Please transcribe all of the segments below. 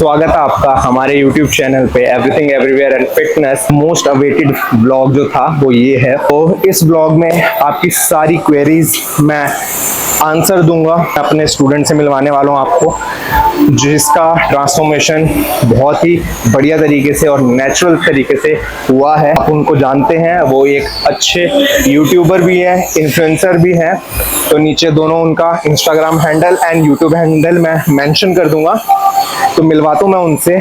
स्वागत है आपका हमारे YouTube चैनल पे everything everywhere and fitness. Most awaited blog जो था वो ये है। तो इस ब्लॉग में आपकी सारी क्वेरीज मैं आंसर दूंगा। अपने स्टूडेंट से मिलवाने वाला हूँ आपको, जिसका ट्रांसफॉर्मेशन बहुत ही बढ़िया तरीके से और नेचुरल तरीके से हुआ है। आप उनको जानते हैं, वो एक अच्छे यूट्यूबर भी है, इन्फ्लुएंसर भी है। तो नीचे दोनों उनका Instagram handle and YouTube handle मैं मेंशन कर दूंगा, तो मिलवाता हूँ मैं उनसे।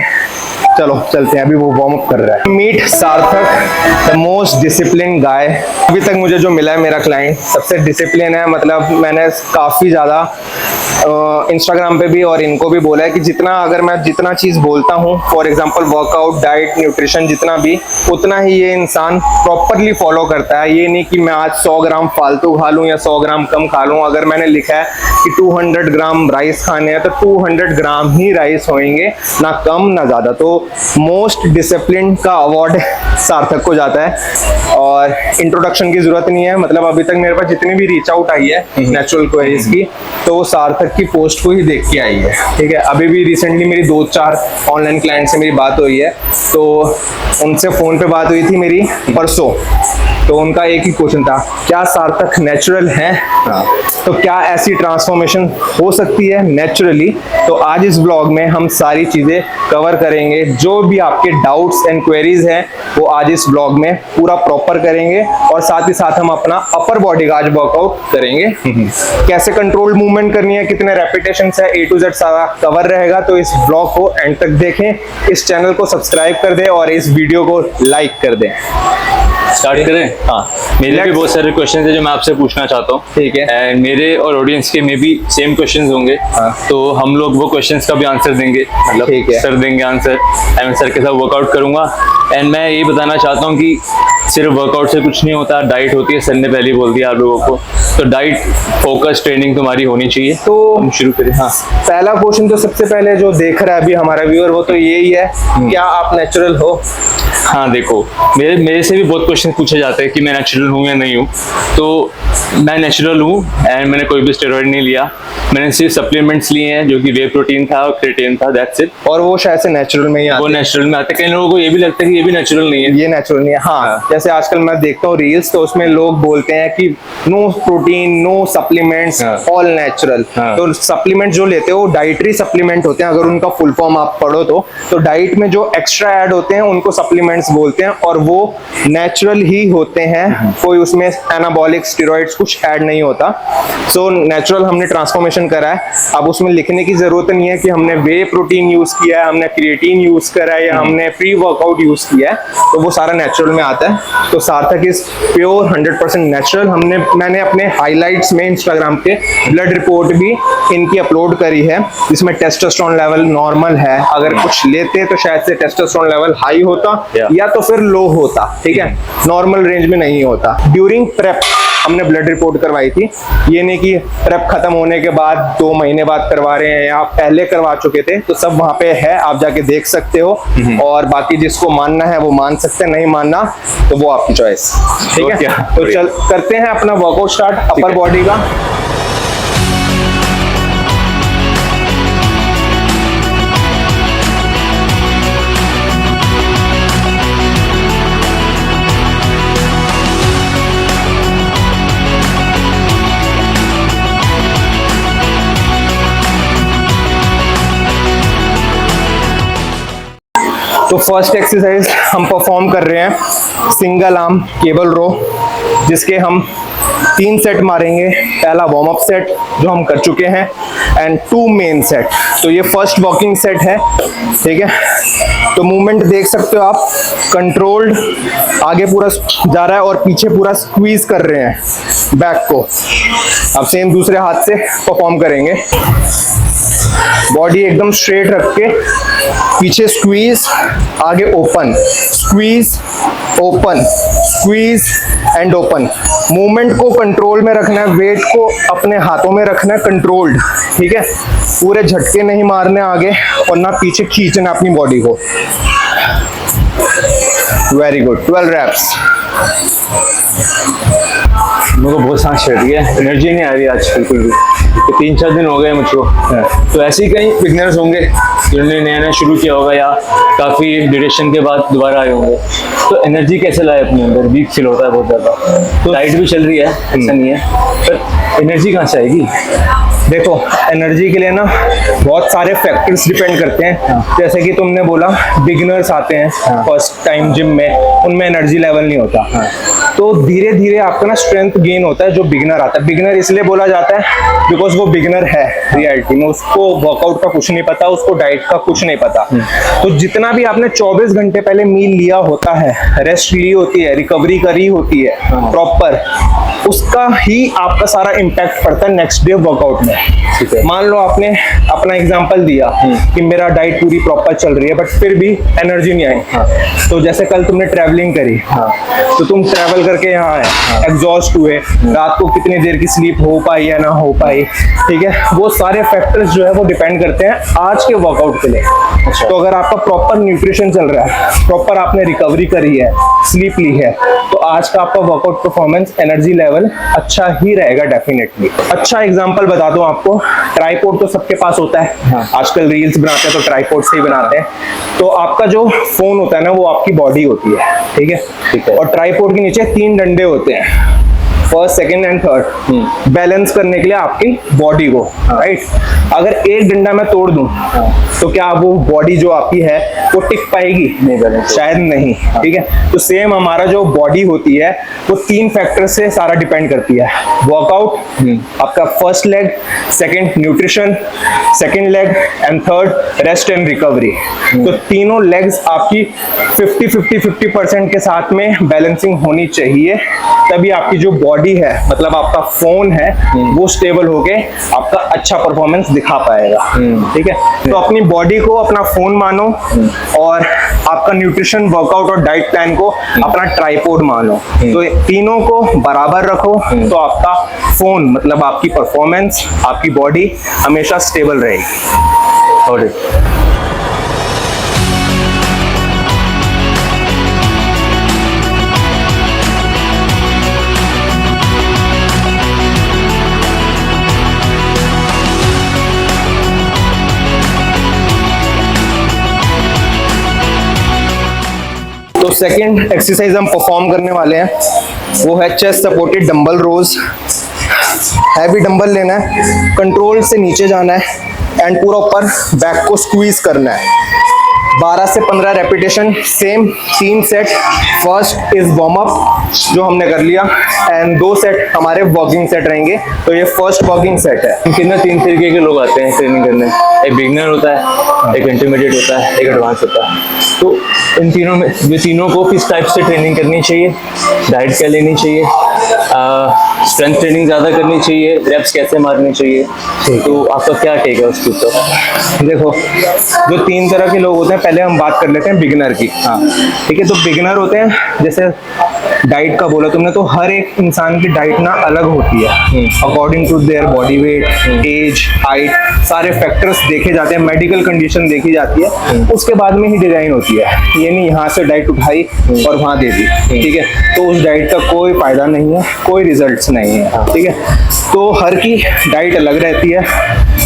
चलो चलते हैं, अभी वो वार्म अप कर रहा है। मीट सार्थक, द मोस्ट डिसिप्लिन गाय। अभी तक मुझे जो मिला है मेरा क्लाइंट सबसे डिसिप्लिन है। मतलब मैंने काफ़ी ज़्यादा इंस्टाग्राम पे भी और इनको भी बोला है कि जितना चीज़ बोलता हूँ, for example workout, diet, nutrition, जितना भी, उतना ही ये इंसान प्रॉपरली फॉलो करता है। ये नहीं कि मैं आज 100 ग्राम फालतू खा लूँ या 100 ग्राम कम खा लूँ। अगर मैंने लिखा है कि 200 ग्राम राइस खाने हैं तो 200 ग्राम ही राइस होंगे, ना कम ना ज़्यादा। तो मोस्ट डिसिप्लिन का अवार्ड सार्थक को जाता है और इंट्रोडक्शन की जरूरत नहीं है। मतलब अभी तक मेरे पास जितनी भी रीच आउट आई है नेचुरल क्वेरीज की, तो वो सार्थक की पोस्ट को ही देख के आई है। ठीक है, अभी भी रिसेंटली मेरी 2-4 ऑनलाइन क्लाइंट से मेरी बात हुई है, तो उनसे फोन पे बात हुई थी मेरी परसों। तो उनका एक ही क्वेश्चन था, क्या सार्थक नेचुरल है? तो क्या ऐसी ट्रांसफॉर्मेशन हो सकती है नेचुरली? तो आज इस ब्लॉग में हम सारी चीजें कवर करेंगे। जो भी आपके डाउट्स एंड क्वेरीज हैं वो आज इस ब्लॉग में पूरा प्रॉपर करेंगे, और साथ ही साथ हम अपना अपर बॉडी का आज वर्कआउट करेंगे। कैसे कंट्रोल्ड मूवमेंट करनी है, कितने रेपिटेशंस है, A to Z सारा कवर रहेगा। तो इस ब्लॉग को एंड तक देखें, इस चैनल को सब्सक्राइब कर दें और इस वीडियो को लाइक कर दें। स्टार्ट करें? हाँ, मेरे भी बहुत सारे क्वेश्चन है जो मैं आपसे पूछना चाहता हूँ। ठीक है, एंड मेरे और ऑडियंस के में भी सेम क्वेश्चंस होंगे। तो हम लोग वो क्वेश्चंस का भी आंसर देंगे, मतलब सर देंगे आंसर, एंड मैं सर के साथ वर्कआउट करूंगा। एंड मैं ये बताना चाहता हूँ कि सिर्फ वर्कआउट से कुछ नहीं होता, डाइट होती है। सर ने पहले ही बोल दिया आप लोगों को, तो डाइट फोकस ट्रेनिंग तुम्हारी होनी चाहिए। तो हम शुरू करें। हाँ, पहला क्वेश्चन तो सबसे पहले जो देख रहा है अभी हमारा व्यूअर, वो तो यही है, क्या आप नेचुरल हो? हाँ, देखो, मेरे से भी बहुत क्वेश्चन पूछे जाते हैं कि मैं नेचुरल हूँ या नहीं हूँ। तो मैं नेचुरल हूँ एंड मैंने कोई भी स्टेरॉइड नहीं लिया। मैंने सिर्फ सप्लीमेंट्स लिए हैं, जो कि वे प्रोटीन था और क्रिएटिन था, दैट्स इट। और वो शायद से नेचुरल में ही आते हैं। वो नेचुरल में आते हैं। कई लोगों को ये भी लगता है कि ये भी नेचुरल नहीं है। ये नेचुरल नहीं है। हाँ, जैसे आजकल मैं देखता हूँ रील्स, तो उसमें लोग बोलते हैं कि no protein, no supplements, all natural. तो सप्लीमेंट जो लेते हो डाइटरी सप्लीमेंट होते हैं। अगर उनका फुल फॉर्म आप पढ़ो तो डाइट में जो एक्स्ट्रा ऐड होते हैं उनको सप्लीमेंट्स बोलते हैं, और वो नेचुरल ही होते हैं। कोई उसमें एनाबॉलिक स्टेरॉइड्स कुछ ऐड नहीं होता। सो नेचुरल हमने ट्रांसफॉर्मेशन करा है। अब उसमें लिखने की जरूरत नहीं है कि हमने वे प्रोटीन यूज किया है, हमने क्रिएटिन यूज करा है या हमने प्री वर्कआउट यूज किया है, तो वो सारा नेचुरल में आता है। तो सार्थक इज प्योर 100% नेचुरल। मैंने अपने हाइलाइट्स में इंस्टाग्राम पे ब्लड रिपोर्ट भी इनकी अपलोड करी है, जिसमें टेस्टोस्टेरोन लेवल नॉर्मल है। अगर कुछ लेते तो शायद से टेस्टोस्टेरोन लेवल हाई होता या तो फिर लो होता। ठीक है, नॉर्मल रेंज में नहीं होता। ड्यूरिंग प्रेप हमने ब्लड रिपोर्ट करवाई थी। ये नहीं कि प्रेप खत्म होने के बाद 2 महीने बाद करवा रहे हैं, या पहले करवा चुके थे, तो सब वहां पे है, आप जाके देख सकते हो। और बाकी जिसको मानना है वो मान सकते हैं, नहीं मानना तो वो आपकी चॉइस। ठीक है, तो चल करते हैं अपना वर्कआउट स्टार्ट अपर बॉडी का। तो फर्स्ट एक्सरसाइज हम परफॉर्म कर रहे हैं सिंगल आर्म केबल रो, जिसके हम 3 सेट मारेंगे। पहला वार्म अप सेट जो हम कर चुके हैं, एंड 2 मेन सेट। तो ये फर्स्ट वॉकिंग सेट है। ठीक है, तो मूवमेंट देख सकते हो आप, कंट्रोल्ड, आगे पूरा जा रहा है और पीछे पूरा स्क्वीज कर रहे हैं बैक को। अब सेम दूसरे हाथ से परफॉर्म करेंगे। बॉडी एकदम स्ट्रेट रख के पीछे स्क्वीज, आगे open, squeeze, open, squeeze and open. Movement को कंट्रोल में रखना है, वेट को अपने हाथों में रखना है कंट्रोल्ड। ठीक है, पूरे झटके नहीं मारने आगे और ना पीछे खींचना अपनी बॉडी को। Very good, 12 reps। मेरे को बहुत सांस चढ़ रही है, एनर्जी नहीं आ रही आज बिल्कुल भी। तो 3-4 दिन हो गए मुझको। तो ऐसे ही कई बिगनर्स होंगे जिन्होंने नया नया शुरू किया होगा या काफ़ी ड्यूरेशन के बाद दोबारा आए होंगे। तो एनर्जी कैसे लाए अपने अंदर, वीक फील होता है बहुत ज़्यादा। तो डाइट भी चल रही है, ऐसा नहीं है, पर एनर्जी कहाँ से आएगी? देखो, एनर्जी के लिए ना बहुत सारे फैक्टर्स डिपेंड करते हैं। जैसे कि तुमने बोला बिगिनर्स आते हैं फर्स्ट टाइम जिम में, उनमें एनर्जी लेवल नहीं होता। तो धीरे धीरे आपका ना स्ट्रेंथ गेन होता है जो बिगिनर आता है। बिगिनर इसलिए बोला जाता है बिकॉज वो बिगिनर है रियलिटी में, उसको वर्कआउट का कुछ नहीं पता, उसको डाइट का कुछ नहीं पता। तो जितना भी आपने 24 घंटे पहले मील लिया होता है, रेस्ट ली होती है, रिकवरी करी होती है प्रॉपर, उसका ही आपका सारा इम्पैक्ट पड़ता है नेक्स्ट डे वर्कआउट में। मान लो आपने अपना एग्जांपल दिया कि मेरा डाइट पूरी प्रॉपर चल रही है बट फिर भी एनर्जी नहीं आई। तो जैसे कल तुमने ट्रैवलिंग करी, तो तुम ट्रैवल करके यहाँ आए, एग्जॉस्ट हुए, रात को कितनी देर की स्लीप हो पाई या ना हो पाई, ठीक है, वो सारे फैक्टर्स जो है वो डिपेंड करते हैं आज के वर्कआउट के लिए। तो अगर आपका प्रॉपर न्यूट्रिशन चल रहा है, प्रॉपर आपने रिकवरी करी है, स्लीप ली है, तो आज का आपका वर्कआउट परफॉर्मेंस, एनर्जी लेवल अच्छा ही रहेगा डेफिनेटली। अच्छा एग्जांपल बता दूं आपको, ट्राइपॉड तो सबके पास होता है। आजकल रील्स बनाते हैं तो ट्राइपॉड से ही बनाते हैं। तो आपका जो फोन होता है ना, वो आपकी बॉडी होती है, ठीक है। और ट्राइपॉड के नीचे 3 डंडे होते हैं, first, second and third, balance करने के लिए आपकी बॉडी को, राइट। अगर एक डंडा मैं तोड़ दूं तो क्या वो बॉडी जो आपकी है वो टिक पाएगी? नहीं, शायद नहीं, ठीक है। तो सेम हमारा जो बॉडी होती है वो 3 फैक्टर से सारा डिपेंड करती है। वर्कआउट, आपका first leg, second nutrition, second leg and third rest and recovery. तो तीनों लेग्स आपकी 50% के साथ में बैलेंसिंग होनी चाहिए, तभी आपकी जो बॉडी है, मतलब आपका फोन है, वो स्टेबल होके आपका अच्छा परफॉर्मेंस दिखा पाएगा, ठीक है। तो अपनी बॉडी को अपना फोन मानो और आपका न्यूट्रिशन, वर्कआउट और डाइट प्लान को अपना ट्राइपॉड मानो। तो तीनों को बराबर रखो तो आपका फोन, मतलब आपकी परफॉर्मेंस, आपकी बॉडी हमेशा स्टेबल रहेगी। और तो सेकंड एक्सरसाइज हम परफॉर्म करने वाले हैं, वो है चेस्ट सपोर्टेड डंबल रोज। हैवी डंबल लेना है, कंट्रोल से नीचे जाना है एंड पूरा ऊपर बैक को स्क्वीज करना है। 12 से 15 repetition, same 3 set. First is warm up जो हमने कर लिया एंड 2 सेट हमारे वॉकिंग सेट रहेंगे। तो ये फर्स्ट वॉकिंग सेट है। कितने 3 तरीके के लोग आते हैं ट्रेनिंग करने, एक बिगनर होता है, एक इंटरमीडिएट होता है, एक एडवांस होता है। तो इन तीनों में, ये तीनों को किस टाइप से ट्रेनिंग करनी चाहिए, डाइट क्या लेनी चाहिए, स्ट्रेंथ ट्रेनिंग ज़्यादा करनी चाहिए, रेप्स कैसे मारनी चाहिए, तो आपका क्या टेक है उसके ऊपर? देखो, जो 3 तरह के लोग होते हैं, पहले हम बात कर लेते हैं बिगिनर की। ठीक है। तो बिगिनर होते हैं, जैसे डाइट का बोला तुमने, तो हर एक इंसान की डाइट ना अलग होती है according to their body weight, age, height, सारे फैक्टर्स देखे जाते हैं, मेडिकल कंडीशन देखी जाती है, उसके बाद में ही डिजाइन होती है। ये नहीं यहाँ से डाइट उठाई और वहाँ दे दी, ठीक है, तो उस डाइट का कोई फायदा नहीं है, कोई रिजल्ट्स नहीं है, ठीक है। तो हर की डाइट अलग रहती है,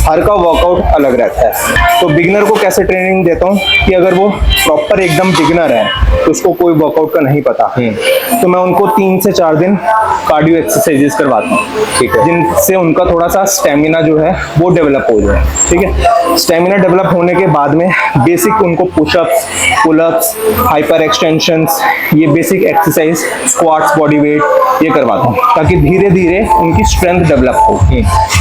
हर का वर्कआउट अलग रहता है। तो बिगिनर को कैसे ट्रेनिंग देता हूँ कि अगर वो प्रॉपर एकदम बिगिनर है तो उसको कोई वर्कआउट का नहीं पता, तो मैं उनको 3 से 4 दिन कार्डियो एक्सरसाइजेस करवाता हूँ, ठीक है, जिनसे उनका थोड़ा सा स्टेमिना जो है वो डेवलप हो जाए, ठीक है। स्टेमिना डेवलप होने के बाद में बेसिक उनको पुशअप्स, पुलअप्स, हाइपर एक्सटेंशंस, ये basic exercise, squats, body weight, ये करवाता हूँ ताकि धीरे धीरे उनकी स्ट्रेंथ डेवलप हो।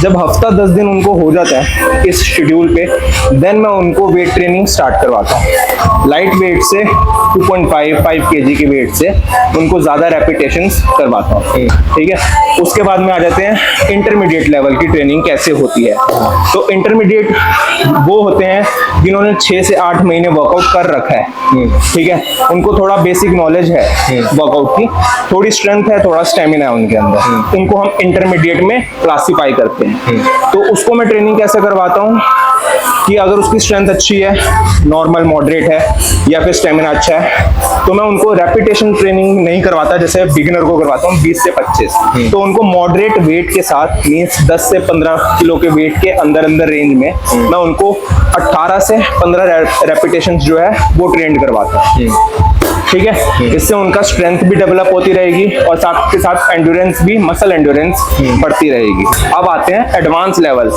जब हफ्ता 10 दिन उनको हो जाता है इस शेड्यूल पे, देन मैं उनको वेट ट्रेनिंग स्टार्ट करवाता हूँ। लाइट वेट से 2.5 kg के वेट से उनको ज़्यादा रेपिटेशंस करवाता हूँ, ठीक है। उसके बाद में आ जाते हैं इंटरमीडिएट लेवल की ट्रेनिंग कैसे होती है। तो इंटरमीडिएट वो होते हैं जिन्होंने 6 से 8 महीने वर्कआउट कर रखा है, ठीक है, उनको थोड़ा बेसिक नॉलेज है वर्कआउट की, थोड़ी स्ट्रेंथ है, थोड़ा स्टेमिना है उनके अंदर, उनको हम इंटरमीडिएट में क्लासीफाई करते हैं। तो उसको मैं ट्रेनिंग कैसे करवाता हूँ, कि अगर उसकी स्ट्रेंथ अच्छी है, नॉर्मल मॉडरेट है या फिर स्टेमिना अच्छा है, तो मैं उनको रेपिटेशन ट्रेनिंग नहीं करवाता जैसे बिगिनर को करवाता हूँ 20 से 25। तो उनको मॉडरेट वेट के साथ मीन्स 10 से 15 किलो के वेट के अंदर अंदर रेंज में मैं उनको 18 से 15 रेपिटेशन जो है वो ट्रेंड करवाता हूँ। ठीक है, इससे उनका स्ट्रेंथ भी डेवलप होती रहेगी और साथ के साथ एंड्योरेंस भी, मसल एंड्योरेंस बढ़ती रहेगी। अब आते हैं एडवांस लेवल,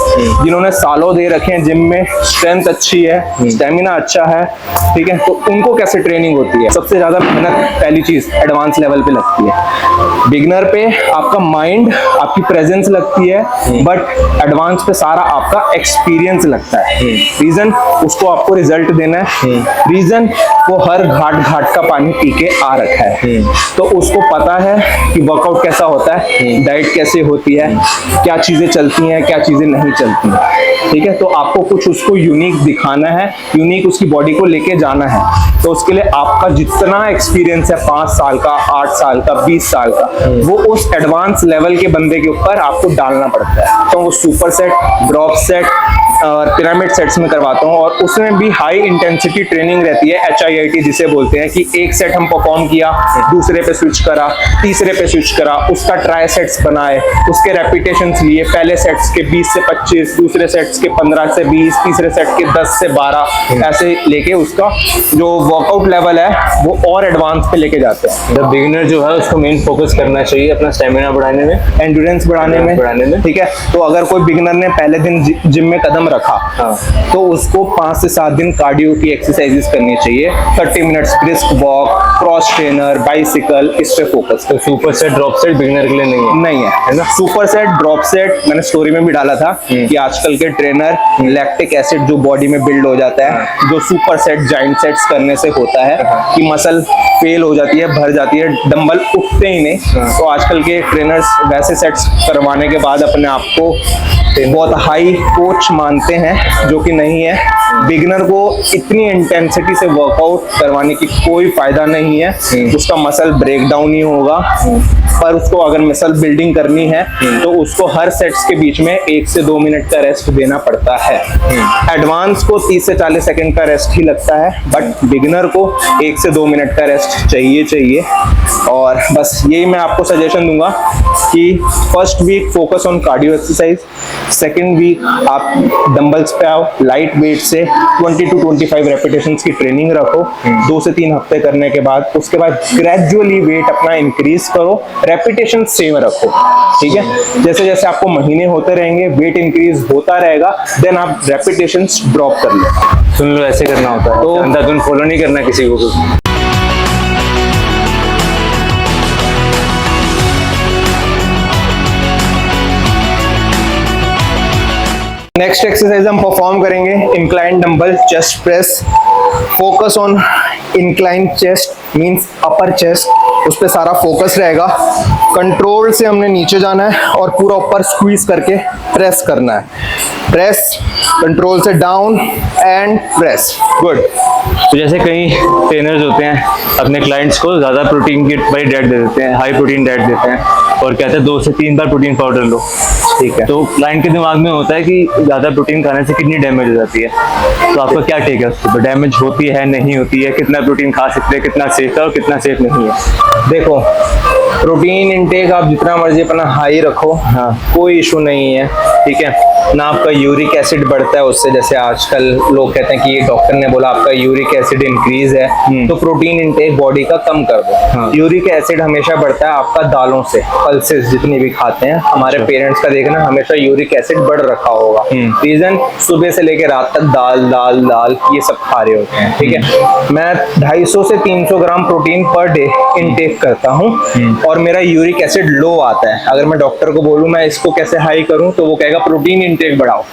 जिन्होंने सालों दे रखे हैं जिम में, स्ट्रेंथ अच्छी है, स्टेमिना अच्छा है, ठीक है, तो उनको कैसे ट्रेनिंग होती है। सबसे ज्यादा मेहनत पहली चीज एडवांस लेवल पे लगती है। बिगनर पे आपका माइंड, आपकी प्रेजेंस लगती है, बट एडवांस पे सारा आपका एक्सपीरियंस लगता है। रीजन, उसको आपको रिजल्ट देना है। रीजन, वो हर घाट घाट का पानी पी के आ रखा है, तो उसको पता है कि वर्कआउट कैसा होता है, डाइट कैसे होती है, क्या चीजें चलती हैं, क्या चीजें नहीं चलती हैं। ठीक है, तो आपको कुछ उसको यूनिक दिखाना है, यूनिक उसकी बॉडी को लेके जाना है। तो उसके लिए आपका जितना एक्सपीरियंस है 5 साल का, 8 साल का, 20 साल का, वो उस एडवांस लेवल के बंदे के ऊपर आपको डालना पड़ता है। तो वो सुपर सेट, ड्रॉप सेट और पिरामिड सेट्स में करवाता हूँ, और उसमें भी हाई इंटेंसिटी ट्रेनिंग रहती है, HIIT जिसे बोलते हैं, कि एक सेट हम परफॉर्म किया, दूसरे पे स्विच करा, तीसरे पे स्विच करा, उसका ट्राई सेट्स बनाए, उसके रेपिटेशंस लिए, पहले सेट्स के 20 से 25, दूसरे सेट्स के 15 से 20, तीसरे सेट के 10 से 12, ऐसे लेके उसका जो वर्कआउट लेवल है वो और एडवांस पे लेके जाते हैं। द बिगिनर जो है उसको मेन फोकस करना चाहिए अपना स्टेमिना बढ़ाने में, एंड्योरेंस बढ़ाने में। ठीक है, तो अगर कोई बिगिनर ने पहले दिन जिम में कदम रखा, तो उसको 5 से 7 दिन कार्डियो की एक्सरसाइजेस करनी चाहिए। 30 minutes brisk walk, cross trainer, bicycle, इस पे फोकस। तो super set drop set beginner के लिए नहीं है ना। सुपर सेट, ड्रॉप सेट मैंने स्टोरी में भी डाला था कि आजकल के ट्रेनर लैक्टिक एसिड जो बॉडी में बिल्ड हो जाता है, जो सुपर सेट, जाइंट सेट्स करने से होता है कि मसल फेल हो जाती है, भर जाती है, डंबल उठते ही नहीं। तो आजकल के ट्रेनर्स वैसे सेट्स करवाने के बाद अपने आप को बहुत हाई कोच मानते हैं, जो कि नहीं है। बिगिनर को इतनी इंटेंसिटी से वर्कआउट करवाने की कोई फायदा नहीं है, उसका मसल ब्रेक डाउन ही होगा। पर उसको अगर मसल बिल्डिंग करनी है तो उसको हर सेट्स के बीच में 1 से 2 मिनट का रेस्ट देना पड़ता है। एडवांस को 30 से 40 सेकंड का रेस्ट ही लगता है, बट बिगिनर को 1 से 2 मिनट का रेस्ट चाहिए। और बस यही मैं आपको सजेशन दूंगा कि first week focus on cardio exercise, second week आप डंबल्स पे आओ, लाइट वेट से 20 to 25 रेपिटेशंस की ट्रेनिंग रखो 2 से 3 हफ्ते करने के बाद। उसके बाद ग्रेजुअली वेट अपना इंक्रीज करो, रेपिटेशन सेम रखो। ठीक है, जैसे जैसे आपको महीने होते रहेंगे, वेट इंक्रीज होता रहेगा, देन आप रेपिटेशंस ड्रॉप कर लो। सुन लो, ऐसे करना होता है, तो अंधाधुन फॉलो नहीं करना किसी को। नेक्स्ट एक्सरसाइज हम परफॉर्म करेंगे incline dumbbell chest press. Focus on incline chest means upper chest, उस पे सारा फोकस रहेगा। कंट्रोल से हमने नीचे जाना है और पूरा ऊपर स्क्वीज करके प्रेस करना है। प्रेस, कंट्रोल से डाउन एंड प्रेस। गुड। तो जैसे कई ट्रेनर्स होते हैं अपने क्लाइंट्स को ज़्यादा प्रोटीन की वाली डाइट दे देते हैं, हाई प्रोटीन डाइट देते हैं, और कहते हैं 2 से 3 बार प्रोटीन पाउडर लो। ठीक है, तो क्लाइंट के दिमाग में होता है कि ज़्यादा प्रोटीन खाने से कितनी डैमेज हो जाती है। तो आपका क्या टेक है उसके ऊपर? डैमेज होती है, नहीं होती है, कितना प्रोटीन खा सकते हैं, कितना सेफ है और कितना सेफ नहीं है? देखो, प्रोटीन इनटेक आप जितना मर्जी अपना हाई रखो, हाँ, कोई इशू नहीं है। ठीक है ना, आपका यूरिक एसिड बढ़ता है उससे, जैसे आजकल लोग कहते हैं कि ये डॉक्टर ने बोला आपका यूरिक एसिड इंक्रीज है, तो प्रोटीन इनटेक बॉडी का कम कर दो। हाँ। यूरिक एसिड हमेशा बढ़ता है आपका दालों से, पल्सेस जितनी भी खाते हैं। हमारे पेरेंट्स का देखना, हमेशा यूरिक एसिड बढ़ रखा होगा। रीजन, सुबह से लेकर रात तक दाल दाल दाल ये सब खा रहे होते हैं। ठीक है, मैं 250 से 300 gram protein per day intake करता हूँ और मेरा यूरिक एसिड लो आता है। अगर मैं डॉक्टर को बोलूँ मैं इसको कैसे हाई करूँ, तो वो कहेगा प्रोटीन इनटेक बढ़ाओ।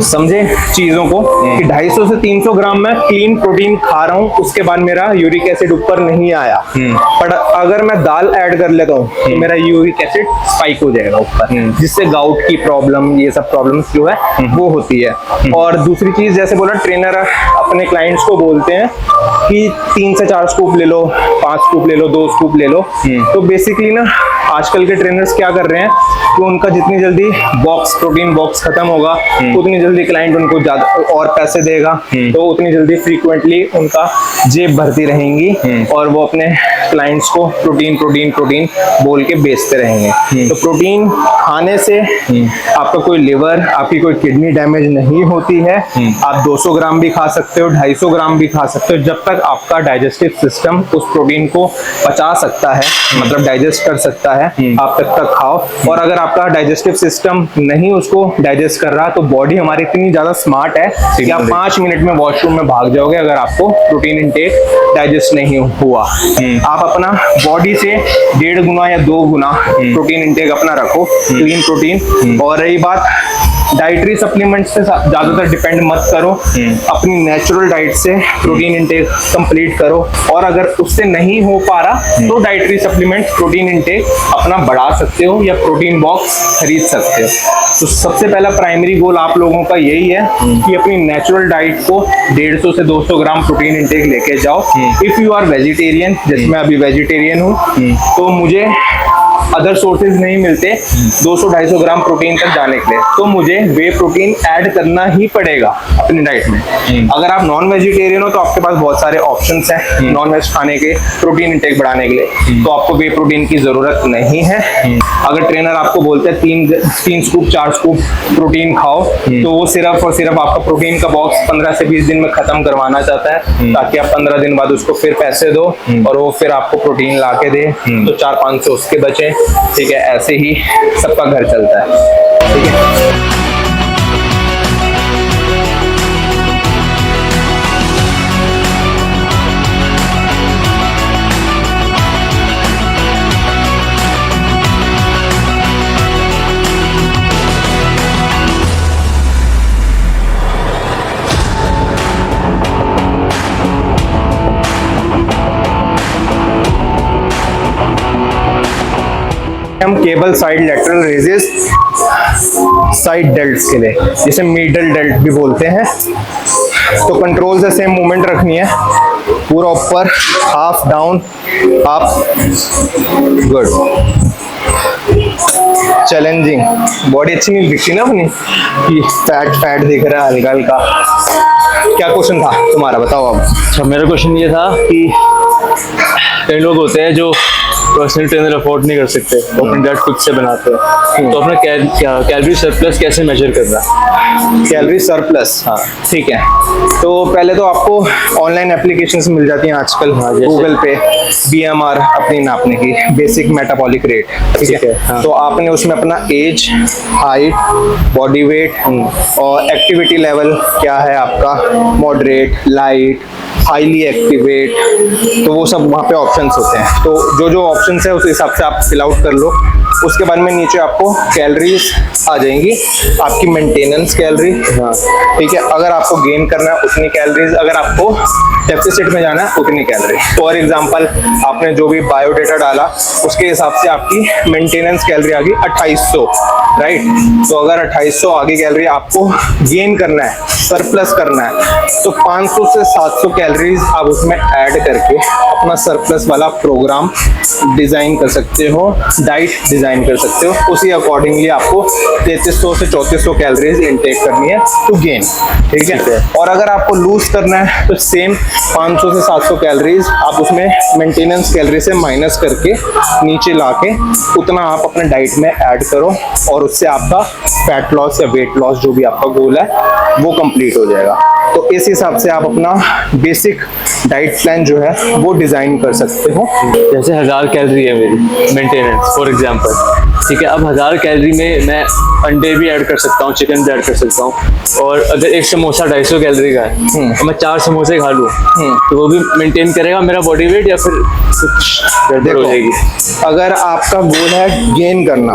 समझे चीजों को कि 250 से 300 ग्राम मैं क्लीन प्रोटीन खा रहा हूँ, उसके बाद मेरा यूरिक एसिड ऊपर नहीं आया। पर अगर मैं दाल ऐड कर लेता हूँ तो मेरा यूरिक एसिड स्पाइक हो जाएगा ऊपर, जिससे गाउट की प्रॉब्लम, ये सब प्रॉब्लम्स जो है वो होती है। और दूसरी चीज, जैसे बोला, ट्रेनर अपने क्लाइंट्स को बोलते हैं कि 3 से 4 स्कूप ले लो, 5 स्कूप ले लो, 2 स्कूप ले लो। तो बेसिकली ना आजकल के ट्रेनर्स क्या कर रहे हैं कि उनका जितनी जल्दी प्रोटीन बॉक्स खत्म होगा उतनी जल्दी क्लाइंट उनको ज्यादा और पैसे देगा, तो उतनी जल्दी फ्रीक्वेंटली उनका जेब भरती रहेंगी और वो अपने क्लाइंट्स को प्रोटीन प्रोटीन प्रोटीन बोल के बेचते रहेंगे। तो प्रोटीन खाने से आपका कोई लिवर, आपकी कोई किडनी डैमेज नहीं होती है। आप 200 ग्राम भी खा सकते हो, 250 ग्राम भी खा सकते हो, जब तक आपका डाइजेस्टिव सिस्टम उस प्रोटीन को पचा सकता है, मतलब डाइजेस्ट कर सकता है, आप तब तक खाओ। और अगर आपका डाइजेस्टिव सिस्टम नहीं उसको डाइजेस्ट कर रहा, तो बॉडी हमारी इतनी ज्यादा स्मार्ट है कि आप 5 मिनट में वॉशरूम में भाग जाओगे अगर आपको प्रोटीन इंटेक डाइजेस्ट नहीं हुआ। आप अपना बॉडी से 1.5 गुना या 2 गुना प्रोटीन इंटेक अपना रखो, क्लीन प्रोटीन। और रही बात डाइटरी सप्लीमेंट्स से ज्यादातर डिपेंड मत करो, अपनी नेचुरल डाइट से प्रोटीन इंटेक कंप्लीट करो। और अगर उससे नहीं हो पा रहा तो डाइटरी सप्लीमेंट प्रोटीन इंटेक अपना बढ़ा सकते हो या प्रोटीन बॉक्स खरीद सकते हो। तो सबसे पहला प्राइमरी गोल आप लोगों का यही है कि अपनी नेचुरल डाइट को 150 से 200 ग्राम प्रोटीन इंटेक लेके जाओ। इफ यू आर वेजिटेरियन, जैसे मैं अभी वेजिटेरियन हूँ, तो मुझे अदर सोर्सेज नहीं मिलते 200-250 ग्राम प्रोटीन तक जाने के लिए, तो मुझे वे प्रोटीन ऐड करना ही पड़ेगा अपनी डाइट में। अगर आप नॉन वेजिटेरियन हो तो आपके पास बहुत सारे ऑप्शंस हैं नॉन वेज खाने के, प्रोटीन इंटेक बढ़ाने के लिए, तो आपको वे प्रोटीन की जरूरत नहीं है। अगर ट्रेनर आपको बोलते हैं 3 स्कूप 4 स्कूप प्रोटीन खाओ, तो वो सिर्फ और सिर्फ आपका प्रोटीन का बॉक्स 15 से 20 दिन में खत्म करवाना चाहता है, ताकि आप 15 दिन बाद उसको फिर पैसे दो और वो फिर आपको प्रोटीन ला के दे, तो 400-500 उसके बचे। ठीक है, ऐसे ही सबका घर चलता है। ठीक है। हम cable side lateral raises side delts के लिए, जिसे मिडल डेल्ट भी बोलते हैं, तो कंट्रोल से सेम मूवमेंट रखनी है, पूरा ऊपर, half down, up, good, challenging. Body अच्छी नहीं दिखती ना अपनी कि फैट दिख रहा है हल्का हल्का। क्या क्वेश्चन था तुम्हारा, बताओ अब। अच्छा, मेरा क्वेश्चन ये था कि कई लोग होते हैं जो पर्सनल ट्रेनर अफोर्ड नहीं कर सकते, वो अपनी डाइट खुद से बनाते हैं, तो अपना कैलोरी सरप्लस कैसे मेजर करना है? कैलोरी सरप्लस, हाँ ठीक है। तो पहले तो आपको ऑनलाइन एप्लीकेशंस मिल जाती हैं आजकल, गूगल पे BMR अपनी नापने की, बेसिक मेटाबॉलिक रेट, ठीक है। हाँ। तो आपने उसमें अपना एज, हाइट, बॉडी वेट और एक्टिविटी लेवल क्या है आपका, मॉडरेट, लाइट, हाईली एक्टिवेट, तो वो सब वहाँ पे ऑप्शंस होते हैं। तो जो जो ऑप्शंस है उस हिसाब से आप फिल आउट कर लो। उसके बाद में नीचे आपको कैलोरीज आ जाएंगी, आपकी मेंटेनेंस कैलोरी, ठीक है। अगर आपको गेन करना है उतनी कैलोरीज, अगर आपको डेफिसिट में जाना है उतनी कैलोरी। फॉर एग्जांपल आपने जो भी बायोडेटा डाला उसके हिसाब से आपकी मेंटेनेंस कैलोरी आ गई 2800, राइट। तो अगर 2800 आगे कैलोरी आपको गेन करना है, सरप्लस करना है, तो 500 से 700 कैलोरीज आप उसमें ऐड करके अपना सरप्लस वाला प्रोग्राम डिजाइन कर सकते हो, डाइट डिजाइन कर सकते हो। उसी अकॉर्डिंगली आपको 3300 से 3400 कैलोरीज इनटेक करनी है टू गेन, ठीक है। और अगर आपको लूज करना है तो सेम 500 से 700 कैलोरीज आप उसमें मेंटेनेंस कैलोरी से माइनस करके नीचे लाके उतना आप अपने डाइट में ऐड करो, और उससे आपका फैट लॉस या वेट लॉस जो भी आपका गोल है वो कंप्लीट हो जाएगा। तो इस हिसाब से आप अपना बेसिक डाइट प्लान जो है वो डिजाइन कर सकते हो। जैसे 1000 कैलोरी है मेरी मेंटेनेंस फॉर एग्जांपल, ठीक है। अब 1000 कैलोरी में मैं अंडे भी ऐड कर सकता हूँ, चिकन भी ऐड कर सकता हूँ, और अगर एक समोसा 250 कैलोरी का है और मैं 4 समोसे खा लूँ, तो वो भी मेंटेन करेगा मेरा बॉडी वेट या फिर कुछ गड़बड़ हो जाएगी? अगर आपका गोल है गेन करना,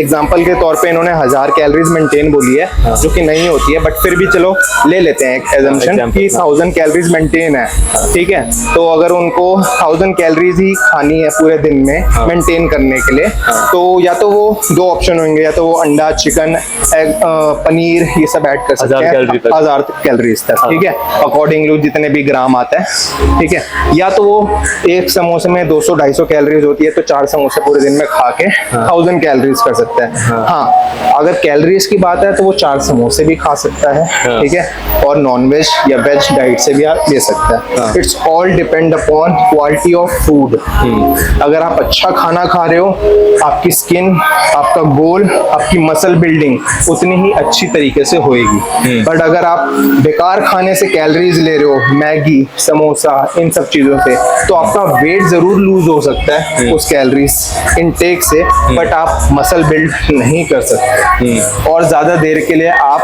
एग्जांपल के तौर पे इन्होंने 1000 कैलोरीज मेंटेन बोली है, जो कि नहीं होती है, बट फिर भी चलो ले लेते हैं एक एजम्पशन कि 1000 कैलोरीज मेंटेन है, ठीक है। तो अगर उनको 1000 कैलोरीज ही खानी है पूरे दिन में मेंटेन करने के लिए, तो या तो वो दो ऑप्शन होंगे, या तो वो अंडा, चिकन, एग, पनीर, ये सब ऐड कर सकते 1000 हैं, कैलोरी तक। 1000 कैलोरीज तक, ठीक है, अकॉर्डिंगली जितने भी ग्राम आता है, ठीक है। या तो वो एक समोसे में 200-250 कैलोरीज होती है, तो 4 समोसे पूरे दिन में खा के 1000 कैलोरीज कर सकता है। हाँ, अगर कैलोरीज की बात है तो वो 4 समोसे भी खा सकता है, ठीक है, और नॉनवेज या वेज डाइट से भी आप ले सकता है। It's all depend upon quality of food. अगर आप अच्छा खाना खा रहे हो, आपकी स्किन, आपका गोल, आपकी मसल बिल्डिंग उतनी ही अच्छी तरीके से होएगी। बट अगर आप बेकार खाने से कैलोरीज ले रहे हो, मैगी, समोसा, इन सब चीजों से, तो आपका वेट जरूर लूज हो सकता है उस कैलोरीज इनटेक से, बट आप मसल बिल्ड नहीं कर सकते और ज्यादा देर के लिए आप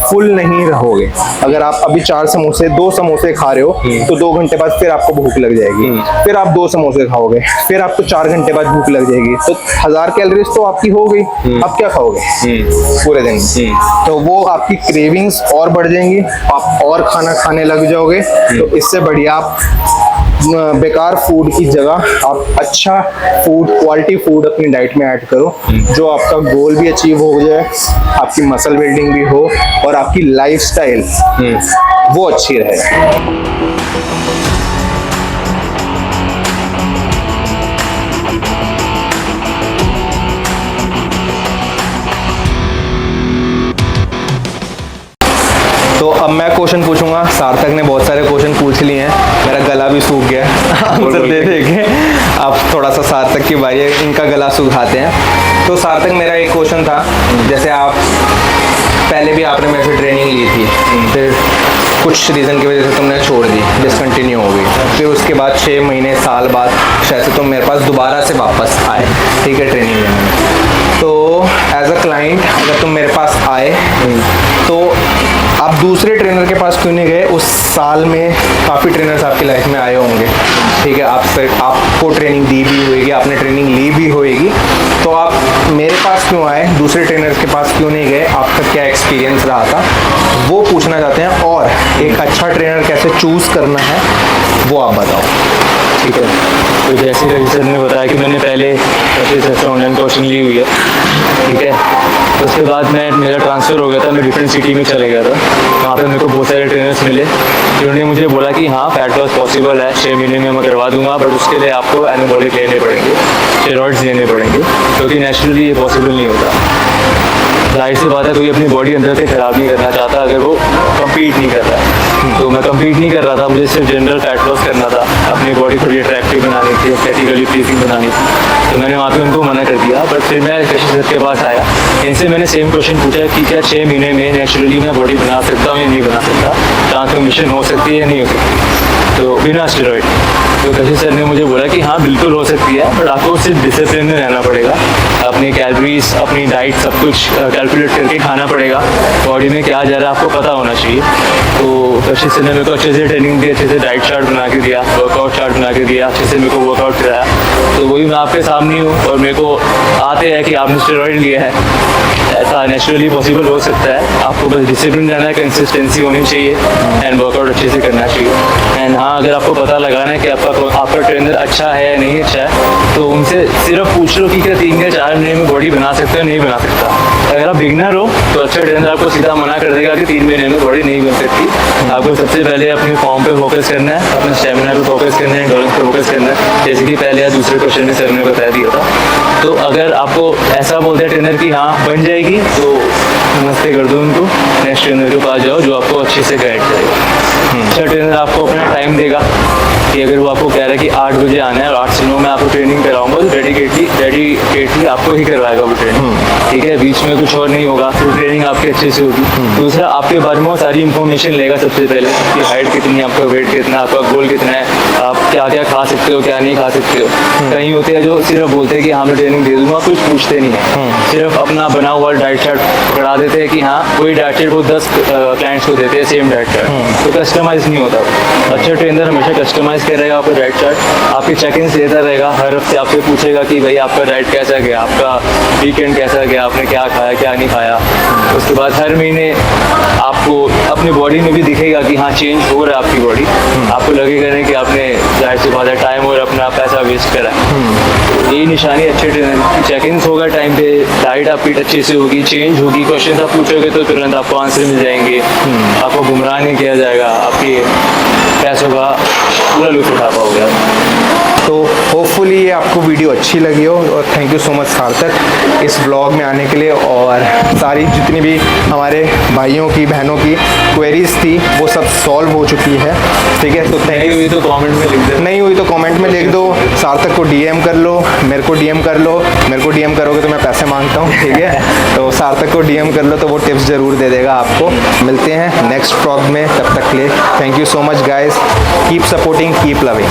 फुल नहीं रहोगे। अगर आप अभी 2 समोसे खा रहे हो, तो 2 घंटे बाद फिर आपको भूख लग जाएगी, फिर आप 2 समोसे खाओगे, फिर आपको 4 घंटे बाद भूख लग जाएगी, तो 1000 कैलोरीज तो आपकी हो गई। आप क्या खाओगे पूरे दिन? तो वो आपकी क्रेविंग्स और बढ़ जाएंगी, आप और खाना खाने लग जाओगे। तो इससे बढ़िया आप बेकार फूड की जगह आप अच्छा फूड, क्वालिटी फूड अपनी डाइट में ऐड करो, जो आपका गोल भी अचीव हो जाए, आपकी मसल बिल्डिंग भी हो और आपकी लाइफस्टाइल वो अच्छी रहे। तो अब मैं क्वेश्चन पूछूंगा। सार्थक ने बहुत सारे क्वेश्चन पूछ लिए हैं, मेरा गला भी सूख गया आंसर दे दे के। अब थोड़ा सा सार्थक की बारी है, इनका गला सुखाते हैं। तो सार्थक, मेरा एक क्वेश्चन था, जैसे आप पहले भी आपने मेरे से ट्रेनिंग ली थी, फिर कुछ रीज़न की वजह से तुमने छोड़ दी, डिसकंटिन्यू हो गई, फिर उसके बाद 6 महीने साल बाद शायद से तुम मेरे पास दोबारा से वापस आए, ठीक है, ट्रेनिंग लेने में। तो एज अ क्लाइंट अगर तुम मेरे पास आए, तो आप दूसरे ट्रेनर के पास क्यों नहीं गए? उस साल में काफ़ी ट्रेनर्स आपकी लाइफ में आए होंगे, ठीक है, आपको ट्रेनिंग दी भी होगी, आपने ट्रेनिंग ली भी होगी, तो आप मेरे पास क्यों आए, दूसरे ट्रेनर्स के पास क्यों नहीं गए, आपका क्या एक्सपीरियंस रहा था, वो पूछना चाहते हैं। और एक अच्छा ट्रेनर कैसे चूज़ करना है वो आप बताओ, ठीक है। तो जैसे रवि सर ने बताया कि मैंने पहले रवि सर से ऑनलाइन कोचिंग ली हुई है, ठीक है, उसके बाद मेरा ट्रांसफ़र हो गया था, मैं डिफरेंट सिटी में चले गया था। वहाँ पे मेरे को बहुत सारे ट्रेनर्स मिले जिन्होंने मुझे बोला कि हाँ, फैट लॉस पॉसिबल है, 6 महीने में मैं करवा दूंगा, बट उसके लिए आपको एनाबॉलिक लेने पड़ेंगे, स्टेरॉइड्स लेने पड़ेंगे, क्योंकि नेचुरली ये पॉसिबल नहीं होता। जाहिर सी बात है, कोई अपनी बॉडी अंदर से ख़राब नहीं करना चाहता अगर वो कम्पीट नहीं कर रहा है। तो मैं कम्पीट नहीं कर रहा था, मुझे सिर्फ जनरल फैट लॉस करना था, अपनी बॉडी थोड़ी अट्रैक्टिव बनानी थी, एस्थेटिकली प्लीजिंग बनानी थी। तो मैंने वहाँ पे उनको मना कर दिया। बट फिर मैं कशिश सर के पास आया, इनसे मैंने सेम क्वेश्चन पूछा कि क्या 6 महीने में नेचुरली मैं बॉडी बना सकता हूँ या नहीं बना सकता, ट्रांसफॉर्मेशन हो सकती है या नहीं हो सकती, तो बिना स्टेरॉइड। तो कशिश सर ने मुझे बोला कि हाँ, बिल्कुल हो सकती है, बट आपको सिर्फ डिसिप्लिन में रहना पड़ेगा, अपनी कैलोरीज, अपनी डाइट सब कुछ कैलकुलेट करके खाना पड़ेगा, बॉडी में क्या जा रहा है आपको पता होना चाहिए। तो कशिश सर ने मेरे को अच्छे से ट्रेनिंग दी, अच्छे से डाइट चार्ट बना के दिया, वर्कआउट चार्ट बना के दिया, अच्छे से मेरे को वर्कआउट कराया। तो वही मैं आपके सामने हूँ और मेरे को आते हैं कि आपने स्टेरॉइड लिया है, ऐसा नेचुरली पॉसिबल हो सकता है। आपको बस डिसिप्लिन रहना है, कंसिस्टेंसी होनी चाहिए एंड वर्कआउट अच्छे से करना चाहिए। एंड हाँ, अगर आपको पता लगाना है कि आपका ट्रेनर अच्छा है या नहीं अच्छा है, तो उनसे सिर्फ पूछ लो कि क्या 3 या 4 महीने में बॉडी बना सकते हो नहीं बना सकता। अगर आप बिगनर हो तो अच्छा ट्रेनर आपको सीधा मना कर देगा कि 3 महीने में बॉडी नहीं बन सकती। आपको सबसे पहले अपनी फॉर्म पे फोकस करना है, अपने स्टेमिना पे फोकस करना है, एंडोरेंस पे फोकस करना है, जैसे कि पहले या दूसरे क्वेश्चन में सर ने बता दिया था। तो अगर आपको ऐसा बोलते हैं ट्रेनर की हाँ बन जाएगी, तो नमस्ते कर दो उनको, नेक्स्ट ट्रेनर के पास जाओ जो आपको अच्छे से गाइड करेगा। अच्छा ट्रेनर आपको अपना टाइम देगा कि अगर वो आपको कह रहा है कि 8 बजे आना है और 8 से 9 मैं आपको ट्रेनिंग कराऊंगा, तो डेडिकेटली आपको ही करवाएगा वो ट्रेनिंग, ठीक है, बीच में कुछ और नहीं होगा, तो ट्रेनिंग आपकी अच्छे से होगी। दूसरा, आपके बारे में सारी इन्फॉर्मेशन लेगा सबसे पहले कि हाइट कितनी है, आपका वेट कितना है, आपका गोल कितना है, आप क्या क्या खा सकते हो, क्या नहीं खा सकते हो। कहीं होते हैं जो सिर्फ बोलते हैं कि हाँ मैं ट्रेनिंग दे दूंगा, कुछ पूछते नहीं है, सिर्फ अपना बना हुआ डाइट चार्ट पकड़ा देते हैं कि हाँ कोई डाइट चार्ट वो 10 क्लाइंट्स को देते हैं सेम डाइट चार्ट, तो कस्टमाइज नहीं होता। अच्छा ट्रेनर हमेशा कस्टमाइज मैनेज करेगा आपका डाइट चार्ट, आपके चेक इन लेता रहेगा, हर हफ्ते आपसे पूछेगा कि भाई आपका डाइट कैसा गया, आपका वीकेंड कैसा गया, आपने क्या खाया क्या नहीं खाया। उसके बाद हर महीने आपको अपनी बॉडी में भी दिखेगा कि हाँ चेंज हो रहा है आपकी बॉडी, आपको लगेगा नहीं कि आपने जाहिर सी बात है टाइम और अपना पैसा वेस्ट करा है। यही निशानी अच्छे चेक इन होगा टाइम पे, डाइट आपकी अच्छे से होगी, चेंज होगी, क्वेश्चन आप पूछोगे तो तुरंत आपको आंसर मिल जाएंगे, आपको गुमराह नहीं किया जाएगा, आपके पैसों का पूरा लुत्फ उठा पाओगे आप। तो होपफुली ये आपको वीडियो अच्छी लगी हो, और थैंक यू सो मच सार्थक इस ब्लॉग में आने के लिए। और सारी जितनी भी हमारे भाइयों की बहनों की क्वेरीज थी वो सब सॉल्व हो चुकी है, ठीक है। तो नहीं हुई तो कमेंट में लिख दो, नहीं हुई तो कमेंट में लिख दो, सार्थक को डीएम कर लो, मेरे को डीएम कर लो, मेरे को डीएम करोगे तो मैं पैसे मांगता हूँ, ठीक है। तो सार्थक को डीएम कर लो तो वो टिप्स ज़रूर दे देगा आपको। मिलते हैं नेक्स्ट ब्लॉग में, तब तक के लिए thank you so much guys, keep supporting, keep loving.